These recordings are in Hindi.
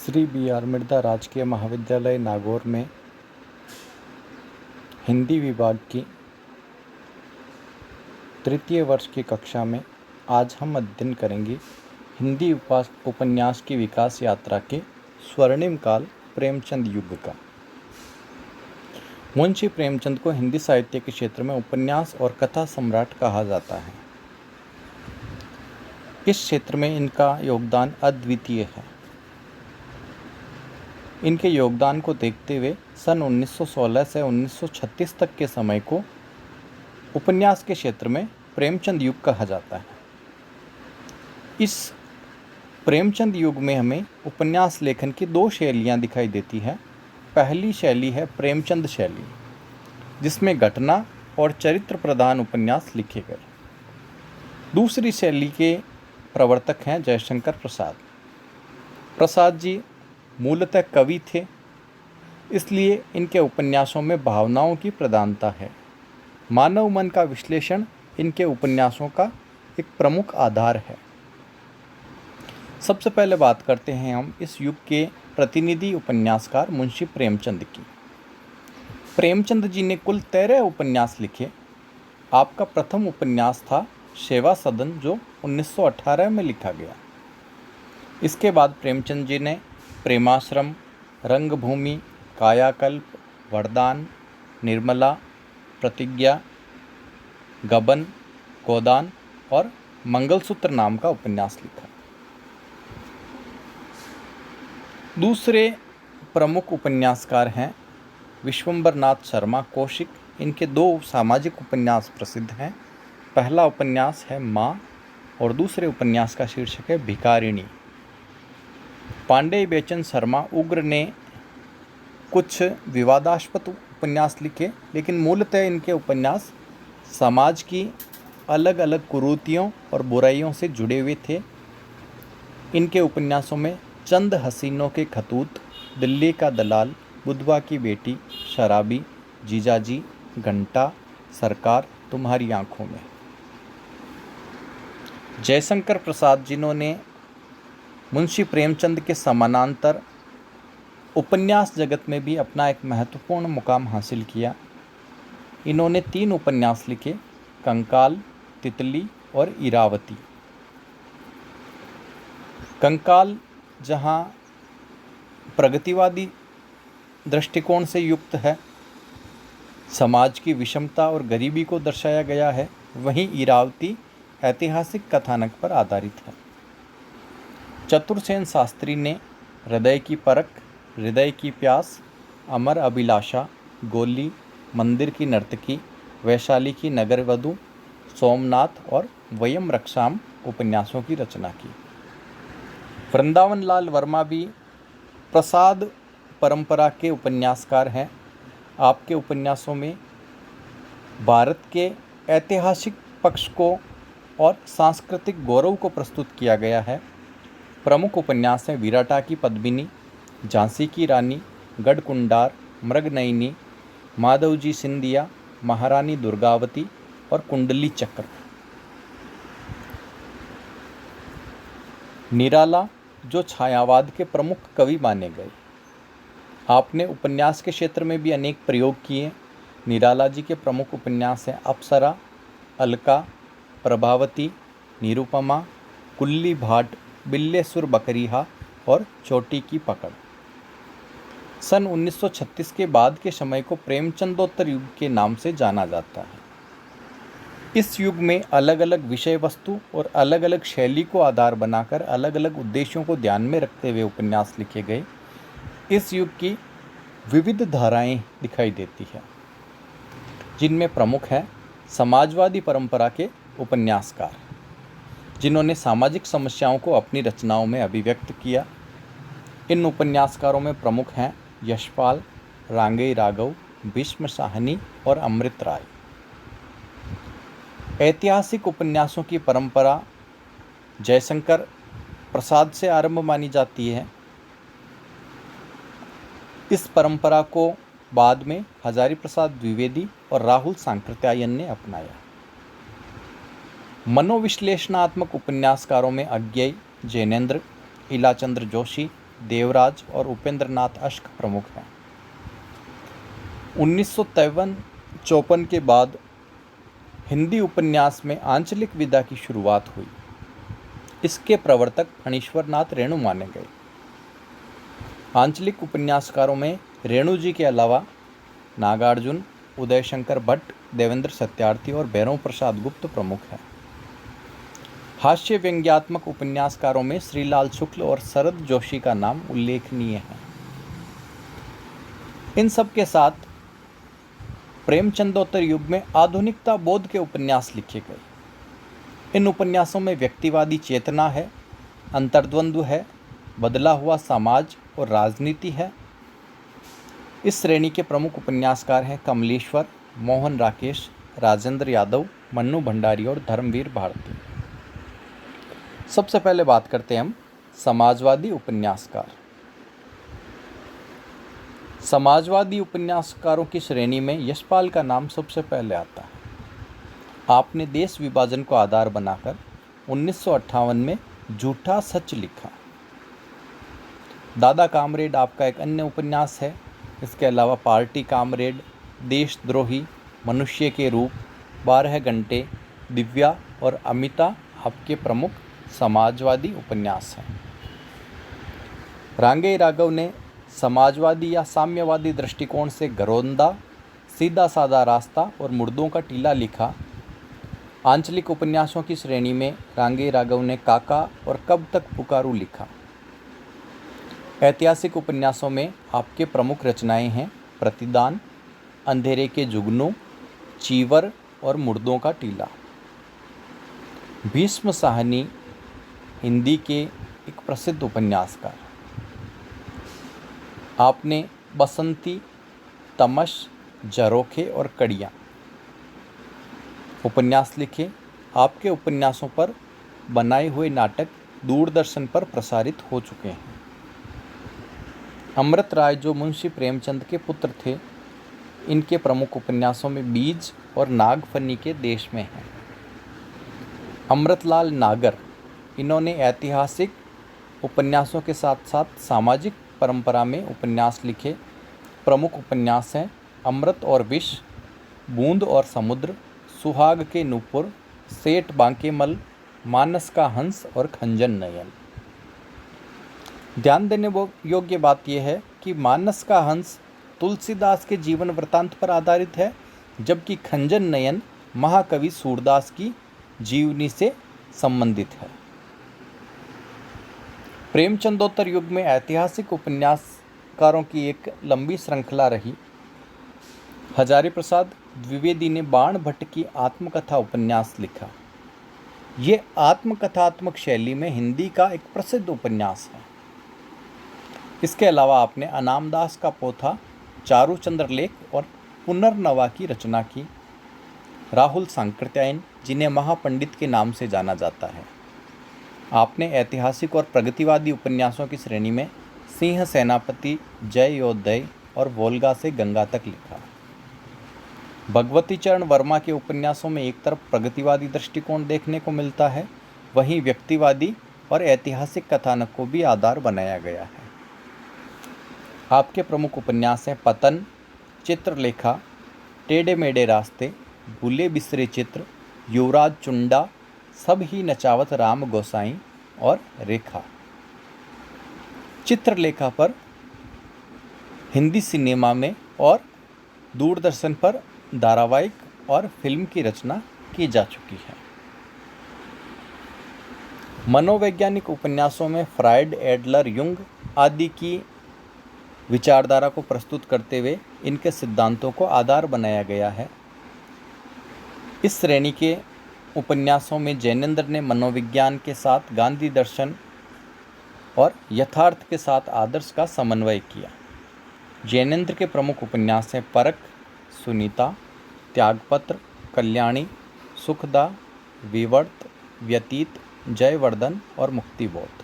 श्री बी आर मिर्धा राजकीय महाविद्यालय नागौर में हिंदी विभाग की तृतीय वर्ष की कक्षा में आज हम अध्ययन करेंगे हिंदी उपन्यास की विकास यात्रा के स्वर्णिम काल प्रेमचंद युग का। मुंशी प्रेमचंद को हिंदी साहित्य के क्षेत्र में उपन्यास और कथा सम्राट कहा जाता है। इस क्षेत्र में इनका योगदान अद्वितीय है। इनके योगदान को देखते हुए सन 1916 से 1936 तक के समय को उपन्यास के क्षेत्र में प्रेमचंद युग कहा जाता है। इस प्रेमचंद युग में हमें उपन्यास लेखन की दो शैलियाँ दिखाई देती है। पहली शैली है प्रेमचंद शैली, जिसमें घटना और चरित्र प्रधान उपन्यास लिखे गए। दूसरी शैली के प्रवर्तक हैं जयशंकर प्रसाद। प्रसाद जी मूलतः कवि थे, इसलिए इनके उपन्यासों में भावनाओं की प्रधानता है। मानव मन का विश्लेषण इनके उपन्यासों का एक प्रमुख आधार है। सबसे पहले बात करते हैं हम इस युग के प्रतिनिधि उपन्यासकार मुंशी प्रेमचंद की। प्रेमचंद जी ने कुल 13 उपन्यास लिखे। आपका प्रथम उपन्यास था सेवा सदन, जो 1918 में लिखा गया। इसके बाद प्रेमचंद जी ने प्रेमाश्रम, रंगभूमि, कायाकल्प, वरदान, निर्मला, प्रतिज्ञा, गबन, गोदान और मंगलसूत्र नाम का उपन्यास लिखा। दूसरे प्रमुख उपन्यासकार हैं विश्वंभर नाथ शर्मा कौशिक। इनके दो सामाजिक उपन्यास प्रसिद्ध हैं। पहला उपन्यास है माँ और दूसरे उपन्यास का शीर्षक है भिखारिणी। पांडेय बेचन शर्मा उग्र ने कुछ विवादास्पद उपन्यास लिखे, लेकिन मूलतः इनके उपन्यास समाज की अलग अलग कुरीतियों और बुराइयों से जुड़े हुए थे। इनके उपन्यासों में चंद हसीनों के खतूत, दिल्ली का दलाल, बुधवा की बेटी, शराबी, जीजाजी, घंटा, सरकार, तुम्हारी आंखों में। जयशंकर प्रसाद, जिन्होंने मुंशी प्रेमचंद के समानांतर उपन्यास जगत में भी अपना एक महत्वपूर्ण मुकाम हासिल किया। इन्होंने 3 उपन्यास लिखे, कंकाल, तितली और इरावती। कंकाल जहाँ प्रगतिवादी दृष्टिकोण से युक्त है, समाज की विषमता और गरीबी को दर्शाया गया है, वहीं इरावती ऐतिहासिक कथानक पर आधारित है। चतुरसेन शास्त्री ने हृदय की परख, हृदय की प्यास, अमर अभिलाषा, गोली, मंदिर की नर्तकी, वैशाली की नगरवधू, सोमनाथ और वयम रक्षाम उपन्यासों की रचना की। वृंदावन लाल वर्मा भी प्रसाद परंपरा के उपन्यासकार हैं। आपके उपन्यासों में भारत के ऐतिहासिक पक्ष को और सांस्कृतिक गौरव को प्रस्तुत किया गया है। प्रमुख उपन्यास हैं विराटा की पद्मिनी, झांसी की रानी, गढ़कुंडार, मृगनयनी, माधवजी सिंधिया, महारानी दुर्गावती और कुंडली चक्र। निराला, जो छायावाद के प्रमुख कवि माने गए। आपने उपन्यास के क्षेत्र में भी अनेक प्रयोग किए। निराला जी के प्रमुख उपन्यास हैं अप्सरा, अलका, प्रभावती, निरुपमा, कुल्ली भाट, बिल्लेसुर बकरीहा और चोटी की पकड़। सन 1936 के बाद के समय को प्रेमचंदोत्तर युग के नाम से जाना जाता है। इस युग में अलग अलग विषय वस्तु और अलग अलग शैली को आधार बनाकर अलग अलग उद्देश्यों को ध्यान में रखते हुए उपन्यास लिखे गए। इस युग की विविध धाराएं दिखाई देती है, जिनमें प्रमुख है समाजवादी परंपरा के उपन्यासकार, जिन्होंने सामाजिक समस्याओं को अपनी रचनाओं में अभिव्यक्त किया। इन उपन्यासकारों में प्रमुख हैं यशपाल, रांगई राघव, भीष्म साहनी और अमृत राय। ऐतिहासिक उपन्यासों की परंपरा जयशंकर प्रसाद से आरंभ मानी जाती है। इस परंपरा को बाद में हजारी प्रसाद द्विवेदी और राहुल सांकृत्यायन ने अपनाया। मनोविश्लेषणात्मक उपन्यासकारों में अज्ञेय, जैनेन्द्र, इलाचंद्र जोशी, देवराज और उपेंद्रनाथ अश्क प्रमुख हैं। 1953-54 के बाद हिंदी उपन्यास में आंचलिक विधा की शुरुआत हुई। इसके प्रवर्तक फणीश्वरनाथ रेणु माने गए। आंचलिक उपन्यासकारों में रेणु जी के अलावा नागार्जुन, उदय शंकर भट्ट, देवेंद्र सत्यार्थी और भैरव प्रसाद गुप्त प्रमुख हैं। हास्य व्यंग्यात्मक उपन्यासकारों में श्रीलाल शुक्ल और शरद जोशी का नाम उल्लेखनीय है। इन सब के साथ प्रेमचंदोत्तर युग में आधुनिकता बोध के उपन्यास लिखे गए। इन उपन्यासों में व्यक्तिवादी चेतना है, अंतर्द्वंद्व है, बदला हुआ समाज और राजनीति है। इस श्रेणी के प्रमुख उपन्यासकार हैं कमलेश्वर, मोहन राकेश, राजेंद्र यादव, मन्नू भंडारी और धर्मवीर भारती। सबसे पहले बात करते हैं हम समाजवादी उपन्यासकार। समाजवादी उपन्यासकारों की श्रेणी में यशपाल का नाम सबसे पहले आता है। आपने देश विभाजन को आधार बनाकर 1958 में झूठा सच लिखा। दादा कामरेड आपका एक अन्य उपन्यास है। इसके अलावा पार्टी कामरेड, देशद्रोही, मनुष्य के रूप, 12 घंटे, दिव्या और अमिता आपके प्रमुख समाजवादी उपन्यास हैं। रांगे राघव ने समाजवादी या साम्यवादी दृष्टिकोण से घरौंदा, सीधा साधा रास्ता और मुर्दों का टीला लिखा। आंचलिक उपन्यासों की श्रेणी में रांगे राघव ने काका और कब तक पुकारू लिखा। ऐतिहासिक उपन्यासों में आपके प्रमुख रचनाएं हैं प्रतिदान, अंधेरे के जुगनू, चीवर और मुर्दों का टीला। भीष्म साहनी हिंदी के एक प्रसिद्ध उपन्यासकार। आपने बसंती, तमश, झरोखे और कड़ियाँ उपन्यास लिखे। आपके उपन्यासों पर बनाए हुए नाटक दूरदर्शन पर प्रसारित हो चुके हैं। अमृत राय जो मुंशी प्रेमचंद के पुत्र थे, इनके प्रमुख उपन्यासों में बीज और नागफनी के देश में हैं। अमृतलाल नागर, इन्होंने ऐतिहासिक उपन्यासों के साथ साथ सामाजिक परंपरा में उपन्यास लिखे। प्रमुख उपन्यास हैं अमृत और विष, बूंद और समुद्र, सुहाग के नूपुर, सेठ बांकेमल, मानस का हंस और खंजन नयन। ध्यान देने योग्य बात यह है कि मानस का हंस तुलसीदास के जीवन वृत्तांत पर आधारित है, जबकि खंजन नयन महाकवि सूरदास की जीवनी से संबंधित है। प्रेमचंदोत्तर युग में ऐतिहासिक उपन्यासकारों की एक लंबी श्रृंखला रही। हजारी प्रसाद द्विवेदी ने बाण भट्ट की आत्मकथा उपन्यास लिखा। ये आत्मकथात्मक शैली में हिंदी का एक प्रसिद्ध उपन्यास है। इसके अलावा आपने अनामदास का पोथा, चारुचंद्र लेख और पुनर्नवा की रचना की। राहुल सांकृत्यायन, जिन्हें महापंडित के नाम से जाना जाता है। आपने ऐतिहासिक और प्रगतिवादी उपन्यासों की श्रेणी में सिंह सेनापति, जय योद्धय और वोल्गा से गंगा तक लिखा। भगवती चरण वर्मा के उपन्यासों में एक तरफ प्रगतिवादी दृष्टिकोण देखने को मिलता है, वहीं व्यक्तिवादी और ऐतिहासिक कथानक को भी आधार बनाया गया है। आपके प्रमुख उपन्यास हैं पतन, चित्रलेखा, टेढ़े मेढ़े रास्ते, भूले बिसरे चित्र, युवराज चुंडा, सब ही नचावत राम गोसाई और रेखा। चित्रलेखा पर हिंदी सिनेमा में और दूरदर्शन पर धारावाहिक और फिल्म की रचना की जा चुकी है। मनोवैज्ञानिक उपन्यासों में फ्रायड, एडलर, युंग आदि की विचारधारा को प्रस्तुत करते हुए इनके सिद्धांतों को आधार बनाया गया है। इस श्रेणी के उपन्यासों में जैनेंद्र ने मनोविज्ञान के साथ गांधी दर्शन और यथार्थ के साथ आदर्श का समन्वय किया। जैनेंद्र के प्रमुख उपन्यास हैं परख, सुनीता, त्यागपत्र, कल्याणी, सुखदा, विवर्त, व्यतीत, जयवर्धन और मुक्तिबोध।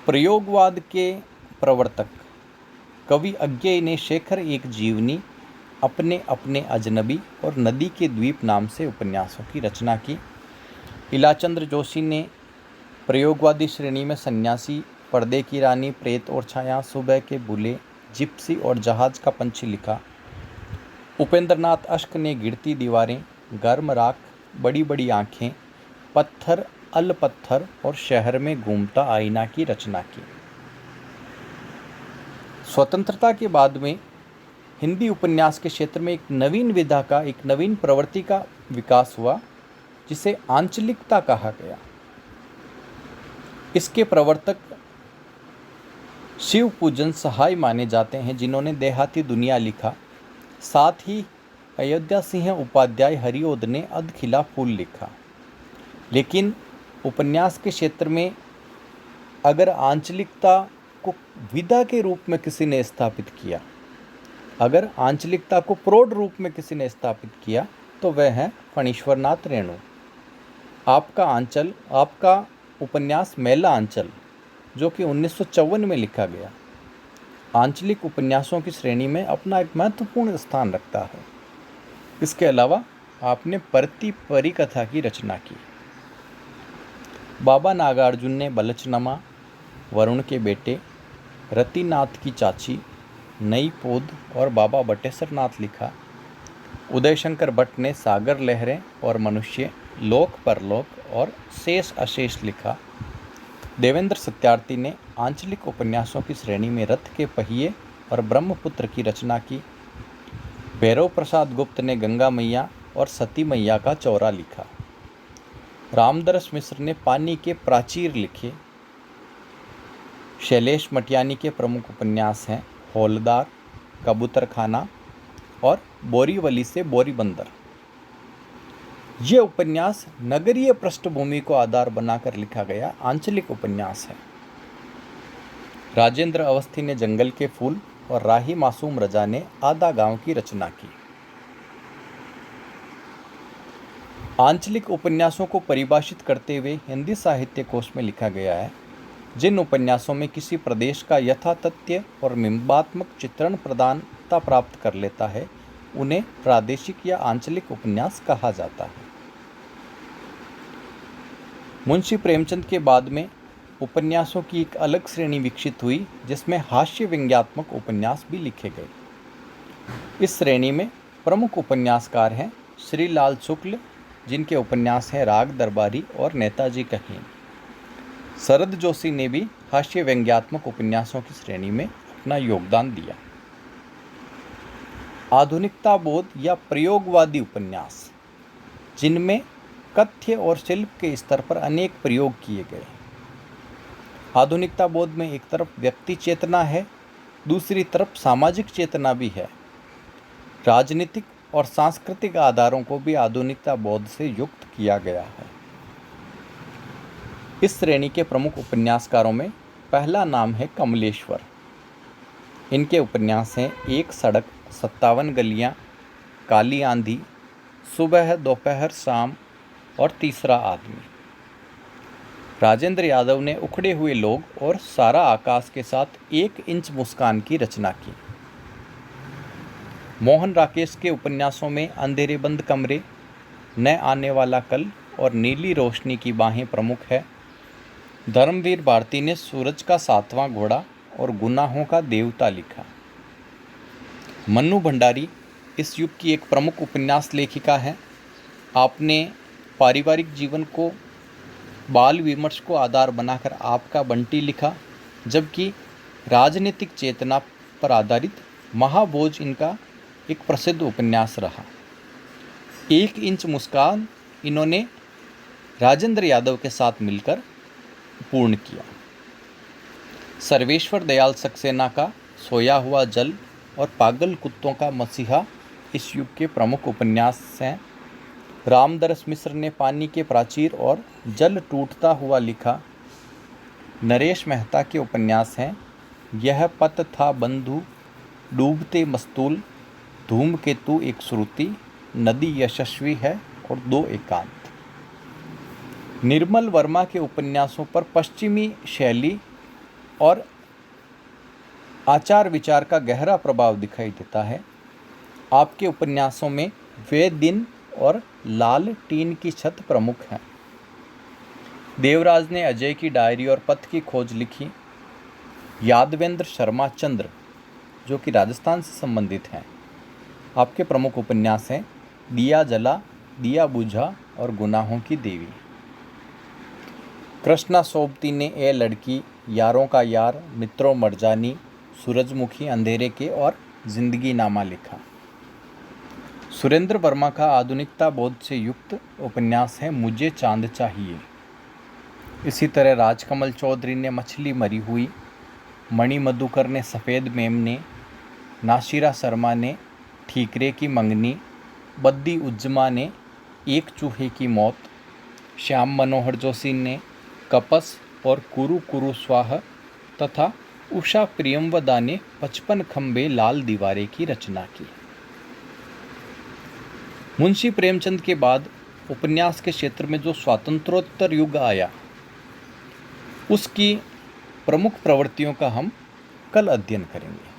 प्रयोगवाद के प्रवर्तक कवि अज्ञेय ने शेखर एक जीवनी, अपने अपने अजनबी और नदी के द्वीप नाम से उपन्यासों की रचना की। इलाचंद्र जोशी ने प्रयोगवादी श्रेणी में सन्यासी, पर्दे की रानी, प्रेत और छाया, सुबह के बुले, जिप्सी और जहाज का पंछी लिखा। उपेंद्रनाथ अश्क ने गिरती दीवारें, गर्म राख, बड़ी बड़ी आँखें, पत्थर अल पत्थर और शहर में घूमता आईना की रचना की। स्वतंत्रता के बाद में हिंदी उपन्यास के क्षेत्र में एक नवीन विधा का, एक नवीन प्रवृत्ति का विकास हुआ, जिसे आंचलिकता कहा गया। इसके प्रवर्तक शिव पूजन सहाय माने जाते हैं, जिन्होंने देहाती दुनिया लिखा। साथ ही अयोध्या सिंह उपाध्याय हरिओद ने अधखिला फूल लिखा। लेकिन उपन्यास के क्षेत्र में अगर आंचलिकता को विधा के रूप में किसी ने स्थापित किया, अगर आंचलिकता को प्रौढ़ रूप में किसी ने स्थापित किया, तो वह है फणीश्वरनाथ रेणु। आपका उपन्यास मैला आंचल, जो कि 1954 में लिखा गया, आंचलिक उपन्यासों की श्रेणी में अपना एक महत्वपूर्ण स्थान रखता है। इसके अलावा आपने परती परिकथा की रचना की। बाबा नागार्जुन ने बलचनमा, वरुण के बेटे, रतिनाथ की चाची, नई पौध और बाबा बटेश्वर नाथ लिखा। उदयशंकर भट्ट ने सागर लहरें और मनुष्य, लोक परलोक और शेष अशेष लिखा। देवेंद्र सत्यार्थी ने आंचलिक उपन्यासों की श्रेणी में रथ के पहिए और ब्रह्मपुत्र की रचना की। भैरव प्रसाद गुप्त ने गंगा मैया और सती मैया का चौरा लिखा। रामदरस मिश्र ने पानी के प्राचीर लिखे। शैलेश मटियानी के प्रमुख उपन्यास हैं हौलदार, कबूतरखाना और बोरीवली से बोरीबंदर। ये उपन्यास नगरीय पृष्ठभूमि को आधार बनाकर लिखा गया आंचलिक उपन्यास है। राजेंद्र अवस्थी ने जंगल के फूल और राही मासूम रजा ने आधा गांव की रचना की। आंचलिक उपन्यासों को परिभाषित करते हुए हिंदी साहित्य कोश में लिखा गया है, जिन उपन्यासों में किसी प्रदेश का यथातथ्य और बिंबात्मक चित्रण प्रधानता प्राप्त कर लेता है, उन्हें प्रादेशिक या आंचलिक उपन्यास कहा जाता है। मुंशी प्रेमचंद के बाद में उपन्यासों की एक अलग श्रेणी विकसित हुई, जिसमें हास्य व्यंग्यात्मक उपन्यास भी लिखे गए। इस श्रेणी में प्रमुख उपन्यासकार हैं श्रीलाल शुक्ल, जिनके उपन्यास हैं राग दरबारी और नेताजी कहीं। शरद जोशी ने भी हास्य व्यंग्यात्मक उपन्यासों की श्रेणी में अपना योगदान दिया। आधुनिकता बोध या प्रयोगवादी उपन्यास, जिनमें कथ्य और शिल्प के स्तर पर अनेक प्रयोग किए गए। आधुनिकता बोध में एक तरफ व्यक्ति चेतना है, दूसरी तरफ सामाजिक चेतना भी है। राजनीतिक और सांस्कृतिक आधारों को भी आधुनिकता बोध से युक्त किया गया है। इस श्रेणी के प्रमुख उपन्यासकारों में पहला नाम है कमलेश्वर। इनके उपन्यास हैं एक सड़क, 57 गलियां, काली आंधी, सुबह दोपहर शाम और तीसरा आदमी। राजेंद्र यादव ने उखड़े हुए लोग और सारा आकाश के साथ 1 इंच मुस्कान की रचना की। मोहन राकेश के उपन्यासों में अंधेरे बंद कमरे, न आने वाला कल और नीली रोशनी की बाहें प्रमुख है। धर्मवीर भारती ने सूरज का 7वां घोड़ा और गुनाहों का देवता लिखा। मन्नू भंडारी इस युग की एक प्रमुख उपन्यास लेखिका है। आपने पारिवारिक जीवन को बाल विमर्श को आधार बनाकर आपका बंटी लिखा, जबकि राजनीतिक चेतना पर आधारित महाभोज इनका एक प्रसिद्ध उपन्यास रहा। 1 इंच मुस्कान इन्होंने राजेंद्र यादव के साथ मिलकर पूर्ण किया। सर्वेश्वर दयाल सक्सेना का सोया हुआ जल और पागल कुत्तों का मसीहा इस युग के प्रमुख उपन्यास हैं। रामदरस मिश्र ने पानी के प्राचीर और जल टूटता हुआ लिखा। नरेश मेहता के उपन्यास हैं यह पत था बंधु, डूबते मस्तूल, धूमकेतु एक श्रुति, नदी यशस्वी है और 2 एकांत। निर्मल वर्मा के उपन्यासों पर पश्चिमी शैली और आचार विचार का गहरा प्रभाव दिखाई देता है। आपके उपन्यासों में वे दिन और लाल टीन की छत प्रमुख हैं। देवराज ने अजय की डायरी और पथ की खोज लिखी। यादवेंद्र शर्मा चंद्र, जो कि राजस्थान से संबंधित हैं, आपके प्रमुख उपन्यास हैं दिया जला, दिया बुझा और गुनाहों की देवी। कृष्णा सोबती ने ए लड़की, यारों का यार, मित्रों मरजानी, सूरजमुखी, अंधेरे के और जिंदगी नामा लिखा। सुरेंद्र वर्मा का आधुनिकता बोध से युक्त उपन्यास है मुझे चांद चाहिए। इसी तरह राजकमल चौधरी ने मछली मरी हुई, मणि मधुकर ने सफ़ेद मेमने, नाशिरा शर्मा ने ठीकरे की मंगनी, बद्दी उज्जमा ने एक चूहे की मौत, श्याम मनोहर जोशी ने कपस और कुरु कुरु स्वाह तथा उषा प्रियमवदा ने 55 खंबे लाल दीवारे की रचना की। मुंशी प्रेमचंद के बाद उपन्यास के क्षेत्र में जो स्वातंत्रोत्तर युग आया, उसकी प्रमुख प्रवृत्तियों का हम कल अध्ययन करेंगे।